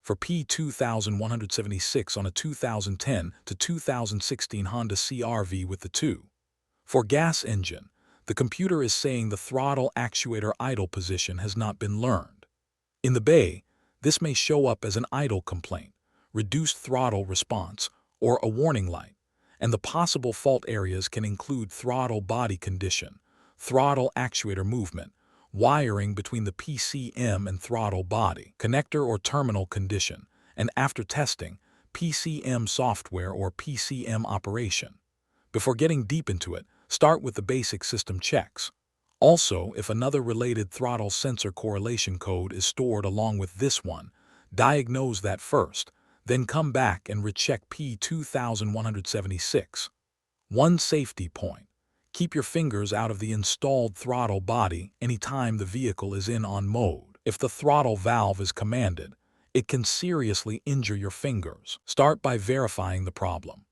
for P2176 on a 2010 to 2016 Honda CR-V with the 2.4 gas engine, the computer is saying the throttle actuator idle position has not been learned. In the bay, this may show up as an idle complaint, reduced throttle response, or a warning light, and the possible fault areas can include throttle body condition, throttle actuator movement, wiring between the PCM and throttle body, connector or terminal condition, and after testing, PCM software or PCM operation. Before getting deep into it, start with the basic system checks. Also, if another related throttle sensor correlation code is stored along with this one, diagnose that first, then come back and recheck P2176. One safety point. Keep your fingers out of the installed throttle body anytime the vehicle is in on mode. If the throttle valve is commanded, it can seriously injure your fingers. Start by verifying the problem.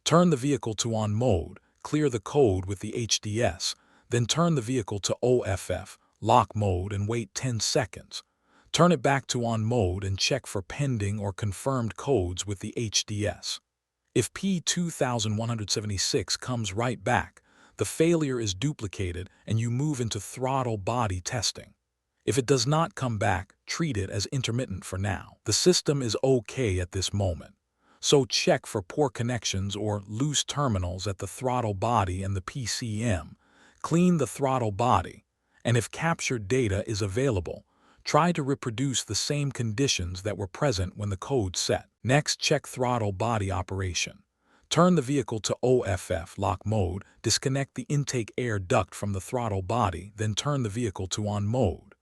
Turn the vehicle to on mode, clear the code with the HDS, then turn the vehicle to OFF, lock mode, and wait 10 seconds. Turn it back to on mode and check for pending or confirmed codes with the HDS. If P2176 comes right back, the failure is duplicated and you move into throttle body testing. If it does not come back, treat it as intermittent for now. The system is okay at this moment, so check for poor connections or loose terminals at the throttle body and the PCM. Clean the throttle body, and if captured data is available, try to reproduce the same conditions that were present when the code set. Next, check throttle body operation. Turn the vehicle to OFF lock mode, disconnect the intake air duct from the throttle body, then turn the vehicle to on mode.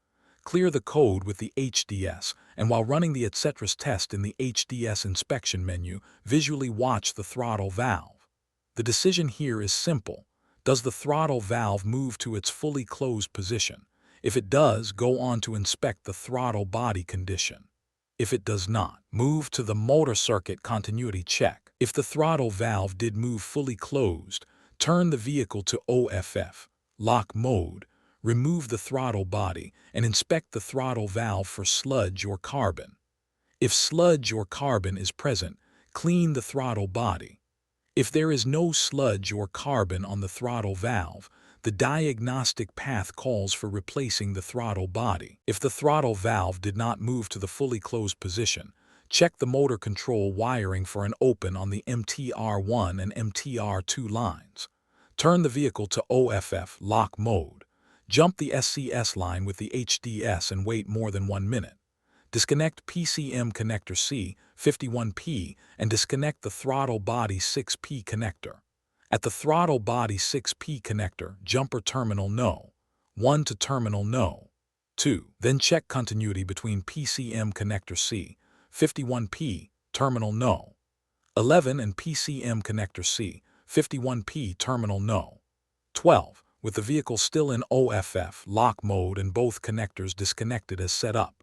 Clear the code with the HDS, and while running the etc. test in the HDS inspection menu, visually watch the throttle valve. The decision here is simple. Does the throttle valve move to its fully closed position? If it does, go on to inspect the throttle body condition. If it does not, move to the motor circuit continuity check. If the throttle valve did move fully closed, turn the vehicle to OFF, lock mode, remove the throttle body, and inspect the throttle valve for sludge or carbon. If sludge or carbon is present, clean the throttle body. If there is no sludge or carbon on the throttle valve, the diagnostic path calls for replacing the throttle body. If the throttle valve did not move to the fully closed position, check the motor control wiring for an open on the MTR1 and MTR2 lines. Turn the vehicle to OFF lock mode. Jump the SCS line with the HDS and wait more than 1 minute. Disconnect PCM connector C, 51P, and disconnect the throttle body 6P connector. At the throttle body 6P connector, jumper terminal no. 1 to terminal no. 2. Then check continuity between PCM connector C, 51P, terminal no. 11 and PCM connector C, 51P, terminal no. 12. With the vehicle still in OFF lock mode and both connectors disconnected as set up.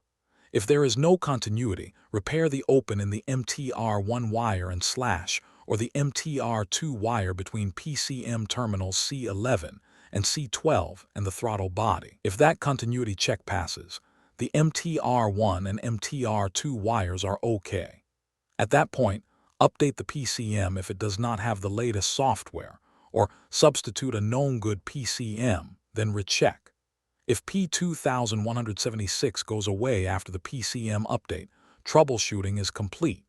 If there is no continuity, repair the open in the MTR1 wire and slash, or the MTR2 wire between PCM terminals C11 and C12 and the throttle body. If that continuity check passes, the MTR1 and MTR2 wires are okay. At that point, update the PCM if it does not have the latest software, or substitute a known good PCM, then recheck. If P2176 goes away after the PCM update, troubleshooting is complete.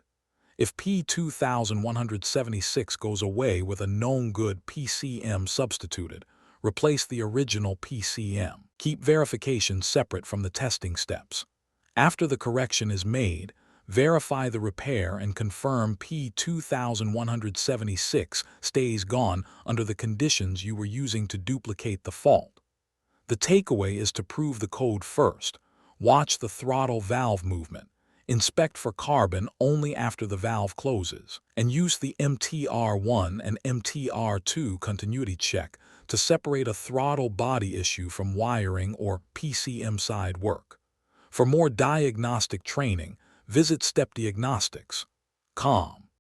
If P2176 goes away with a known good PCM substituted, replace the original PCM. Keep verification separate from the testing steps. After the correction is made, verify the repair and confirm P2176 stays gone under the conditions you were using to duplicate the fault. The takeaway is to prove the code first. Watch the throttle valve movement. Inspect for carbon only after the valve closes, and use the MTR1 and MTR2 continuity check to separate a throttle body issue from wiring or PCM side work. For more diagnostic training, visit stepdiagnostics.com.